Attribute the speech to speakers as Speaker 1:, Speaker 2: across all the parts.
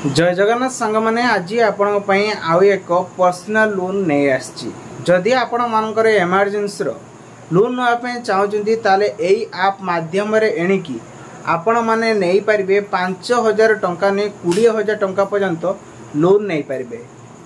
Speaker 1: जय जगन्नाथ सांग मैंने आज आपण आउ एक पर्सनल लोन नहीं आसी जदि आपण मानकर एमरजेंसी लोन नापी चाहते ताले यही आप माध्यम एणिकी आपण मैंने नहीं पारे 5,000 टंका नहीं 20,000 टंका पर्यंत लोन नहीं पारे।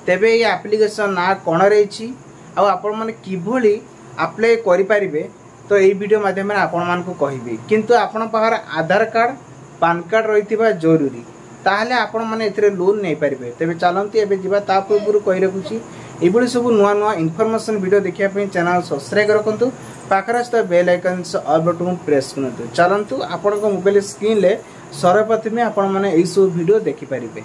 Speaker 1: तेबे ये एप्लिकेशन ना कौन रही आपण मैंने किभली अप्लाई करें तो यही वीडियो माध्यम आपण मानक कहबी किंतु आपण पाखर आधार कार्ड पान कार्ड रही जरूरी ताहले आपण माने एथरे लोन नहीं पारे। तेबे चलती एबे जीवा ता पूर्व कहि रखुची एबुली सब नुआ नुआ इनफॉरमेशन वीडियो देखिया पे चैनल सब्सक्राइब रखंतु पाखर स्थ बेल आइकन से ऑल बटन प्रेस करंतु। चलंतु आपण को मोबाइल स्क्रीन ले सर्वप्रथम आपण माने एई सब वीडियो देखि परिबे।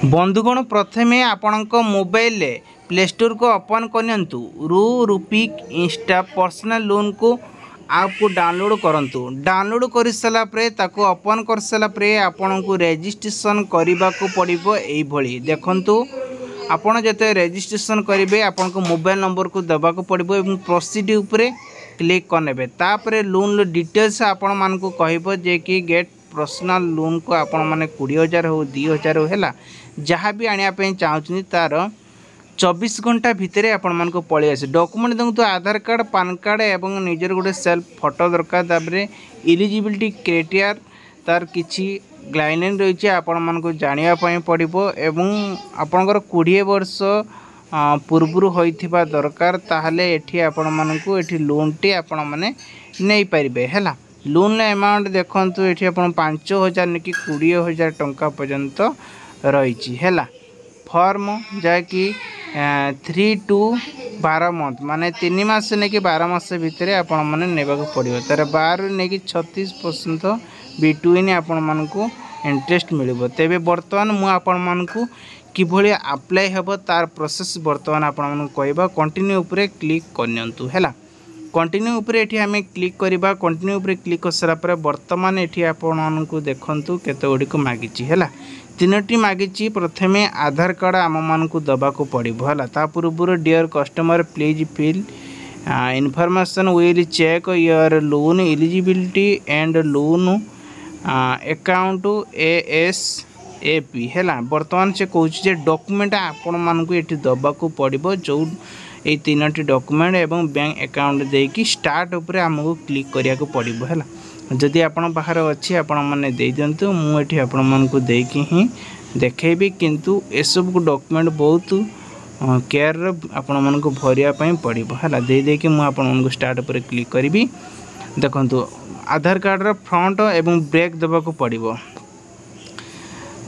Speaker 1: बंधुगण प्रथमे आपण को मोबाइल ले प्ले स्टोर को ओपन करनियंतु रूपीक इंस्टा पर्सनल लोन को आप को डाउनलोड करंतु। डाउनलोड कर सारा ताको ओपन कर सारा आपण को रजिस्ट्रेशन करने को पड़ो। यही देखंतु आपण जते रजिस्ट्रेशन करेंगे आपण को मोबाइल नंबर को देवा को पड़ो और प्रोसीड उपरे क्लिक करने तापर लोन डिटेल्स आपण मान को कहबो जे कि गेट पर्सनल लोन को आपण माने 20,000 हो 2,000 है जहाँ भी आने चाहते तार 24 घंटा भितर आपण मान को पलि आसे। डॉक्यूमेंट देखो तो आधार कार्ड पान कार्ड एवं निजर गोटे सेल्फ फोटो दरकार तापरे एलिजिबिलिटी क्राइटेरिया तार किछि गाइडलाइन रही आपण मान को जानिया पई पड़िबो एवं आपनकर 20 वर्ष पूर्वरु होइथिबा दरकार ताहले एठी आपण मान को एठी लोन टी आपण माने नै परिबे हैला। लोन अमाउंट देखंतु एठी आपण 5,000 नेकी 20,000 टंका पर्यंत रही हैला। फॉर्म जाकि 3 to 12 मंथ माने 3 मास ने कि 12 मास भितर आपण माने नेबा को पड़िबो तार 12 ने कि 36% बिटवीन आपण मान को इंटरेस्ट मिलबो। तेबे वर्तमान मु आपण मान को किभली अप्लाई हेबो तार प्रोसेस वर्तमान आपण मान को कहबा। कंटिन्यू ऊपर क्लिक करनियंतु हैला। कंटिन्यू ऊपर एठी हमें क्लिक करबा। कंटिन्यू ऊपर क्लिक कर सारा पर वर्तमान एठी आपण मान को देखंतु केते ओडी को मागिची हैला। तीनोटी मागिची प्रथमे आधार कार्ड आम मान को दबा को पड़ो है। पूर्व dear customer please fill information will check your loan eligibility and loan account ASAP है। बर्तमान से कौन डॉक्यूमेंट आपण मान को ये दबा को पड़ो जो ये तीनोटी डॉक्यूमेंट एवं बैंक अकाउंट देकी स्टार्ट उपर आमको क्लिक करिया को पड़ो है। जदि आपण पाखर अच्छी आपण मैंने दे दिंतु मुझे आपण मान को देकी ही देखेबी किंतु ए सब को डॉक्यूमेंट बहुत केयर आपण मान को भरिया पड़ो है। दे देकी मुझे आपण मान को स्टार्ट पर क्लिक करी। देखंतु आधार कार्ड रो फ्रंट एवं ब्रेक देवा को पड़ो।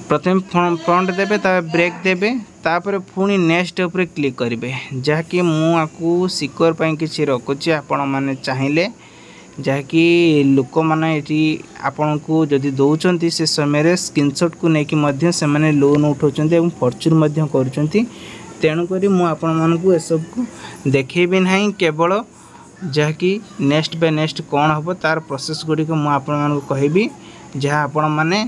Speaker 1: प्रथम फ्रंट देबे ता ब्रेक देबे तापर पुणी नेक्स्ट ऊपर क्लिक करेंगे जहाँकि मुझे सिक्योर पाई किसी रखुची आपण मैंने चाहिए जहाँकि लोक मैंने आपण को जदि दौरान से समय स्क्रीनशॉट को लेकिन से मैंने लोन उठाऊँ फॉर्च्यून कर तेणुक मुझे सब को देखेबी ना केवल जहाँकि नेक्स्ट बाय नेक्स्ट कौन हम तार प्रोसेस गुड़िक मुझे कहबी जहाँ आपण मैंने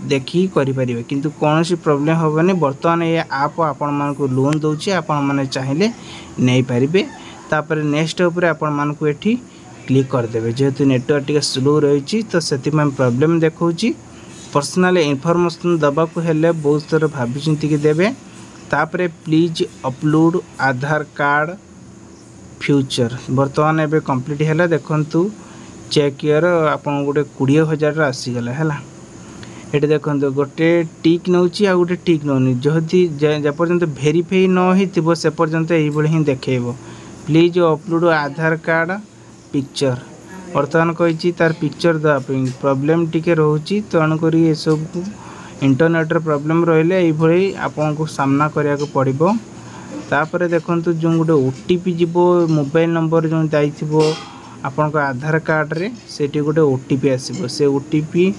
Speaker 1: देखी करें किंतु कौन सी प्रोब्लेम हेनी। बर्तमान ये आप आपण मान को लोन दूची आपण मैंने चाहिए नहीं पारे तापर नेक्स्ट उपर आपण मान को एठी क्लिक करदे जेहेतु नेटवर्क टी स्लो रही तो से प्रॉब्लम देखा पर्सनल इनफॉरमेशन दबा को हेले बहुत थर भाभी चिंतिक देवे। तापर please upload Aadhaar card future बर्तमान एबे कंप्लीट है। देखंतु चेक ईयर आपन गोटे 20,000 आसीगला है। ये देखो गोटे टिक नौची आ गोटे टिक नौनी जदि जेपर्यंत भेरीफाई न हो से पर्यंत ही देखेब। Please upload Aadhaar card picture बर्तमान कही तार पिक्चर देवाई प्रॉब्लम टिके रोची तेणुक ये सब को इंटरनेट प्रॉब्लम रही ये आपन को सामना करिया को पड़ो। तापर देखंतु जो गोटे OTP जीवो मोबाइल नंबर जो जाइथिबो आपन को आधार कार्ड रे सेठी गोटे OTP आसीबो से OTP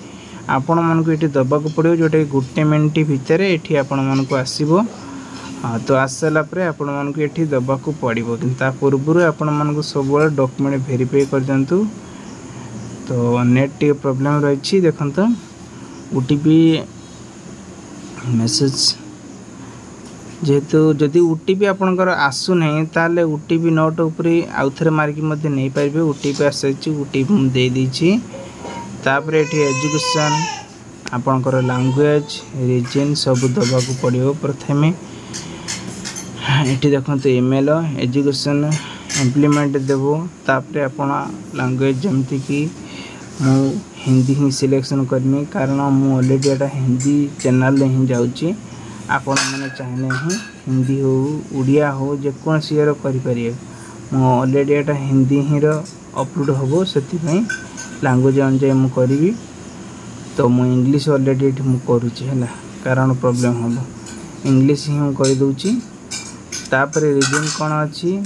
Speaker 1: आपण मान को ये दबा को पड़ो जोटे गोटे मिनट भितर ये आपण मान को आसीबो। हाँ तो आसाला आपण मान को ये दबा को पड़ो कि पूर्व आपण मान को सब डॉक्यूमेंट वेरीफाई कर दिंतु। तो नेट टी प्रॉब्लम रही देखंतु OTP मेसेज जेहेतु जदि OTP आपणकर आसु नहीं ताले OTP नोट उपरे आउ थरे मारिक मध्य नहीं पारे। OTP आसी OTP दे दीची तापर एठी एजुकेशन आपणकर लैंग्वेज रीजन सब दबाक पड़ो। प्रथमे ये देखो ईमेल एजुकेशन इम्प्लीमेंट देव तापर आपण लैंग्वेज जमती कि मु हिंदी ही सिलेक्शन करमी कारण मु ऑलरेडी एटा हिंदी चैनल ही जाऊँगी। आपण मैंने चाहने ही हिंदी हो उड़िया हो जेकोसी करें मु ऑलरेडी एटा हिंदी ही अपलोड हम से लैंग्वेज अनुसार मु करी तो मु इंग्लिश ऑलरेडी ये करुँची है कारण प्रॉब्लम हम इंग्लिश ही मुझे करदे। तापर रीजन कौन अच्छी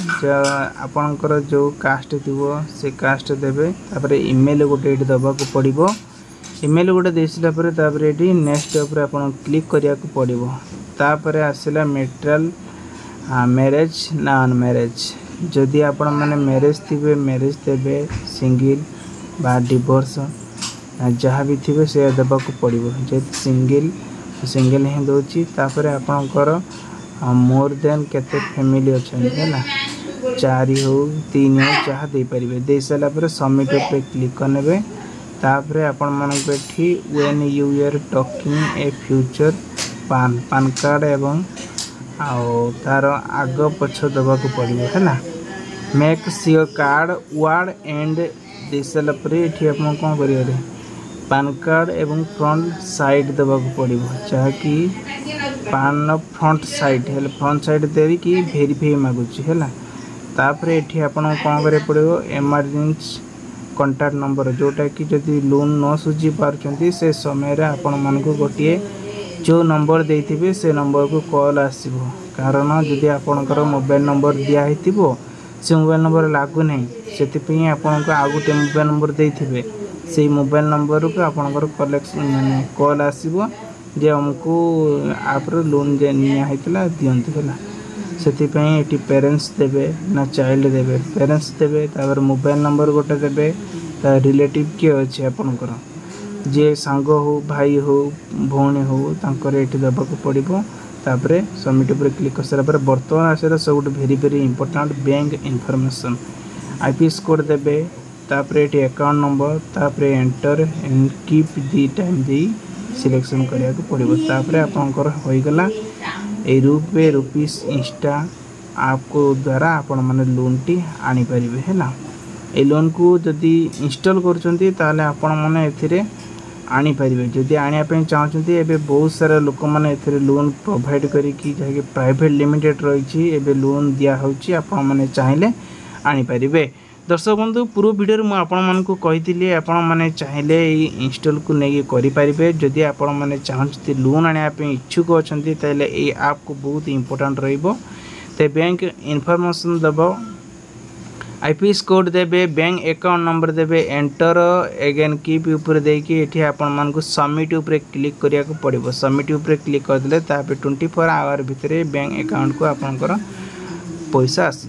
Speaker 1: आपणकर जो कास्ट थी से कास्ट देवे तापर ईमेल गोटे ये दबाक पड़ो। ईमेल गोटे दे सारापर ये नेक्स्ट उपर आप क्लिक करिया पड़ो। तापर आसला मेटेरियल मैरेज ना अनमैरेज जदि आपण मैंने मैरेज थे मैरेज देवे सिंगल बा डिवोर्स जहाँ भी थे से देवाक पड़ो। जब सिंगल सिंगल ही दूसरी तापर आपणकर मोर देन केते फैमिली अच्छा है 4 हो 3 हो जहाँ दे पारे दे सारापर सबमिट पे क्लिक करने तापर आपण मानक एठी when you are talking a future PAN card एवं आओ तार आग पछ देवाक पड़ो है। Make sure card ward and दे सारापर ये आप कौन करेंगे पान कार्ड एवं फ्रंट साइड देवाक पड़ो जहाँकि पान फ्रंट साइड है फ्रंट साइड दे कि भेरीफाई मागुची है। तापर ये आपन कौन करे पड़ो एमरजेंसी कॉन्टैक्ट नंबर जोटा कि जदि लोन न सुझी पार्टी से समय आपण मन को गोटे जो नंबर देते से नंबर को कॉल आसो कारण जदि आपणकर मोबाइल नंबर दिखाई से मोबाइल नंबर लागू नहीं से आपन को आउ गोटे मोबाइल नंबर देते से मोबाइल नंबर को आपणकर कलेक्शन माने कॉल आसो जे हमको आप लोन जे निया दिंतु है से पेरेंट्स देवे ना चाइल्ड देवे पेरेंट्स देवे तापर मोबाइल नंबर गोटे देवे रिलेटिव किए अच्छे आपणकर जे सांग हो भाई हो भौणी हो तांकर एठी देवाक पड़ो। तापर सबमिट पर क्लिक कर सारा बर्तमान आसार सब very very important bank information IPS code देवे तापर ये अकाउंट नंबर तापर enter and keep the time the selection करिया पड़ो। तापर आपंकर होईगला ए रूपे रुपीस इंस्टा आपको द्वारा आपण माने लोन टी आनी परिबे हैला। ए लोन को जदि इंस्टॉल करचंती ताले आपण माने एथिरे आनी परिबे जदि आनिया पे चाहचंती एबे बहुत सारा लोक माने एथिरे लोन प्रोवाइड करी कि जाके प्राइवेट लिमिटेड रही एबे लोन दिया होची आपण माने चाहिले आनी परिबे। दर्शक बंधु पूर्व वीडियो में आपण मानकु कहिथिले आपण माने चाहिले इंस्टॉल को नेकी करि परिबे जदि आपण माने चाहते लोन आनिया पे इच्छुक अछंती ताले ए ऐप को बहुत इंपोर्टेंट रहिबो। ते बैंक इनफॉरमेशन देबो आईपीएस कोड देबे बैंक अकाउंट नंबर देबे एंटर अगेन कीप ऊपर देकी एठी आपण मानकु सबमिट ऊपर क्लिक करिया को पड़िबो। सबमिट ऊपर क्लिक कर देले तापे 24 आवर भितरे बैंक अकाउंट को आपनकर पैसा आसी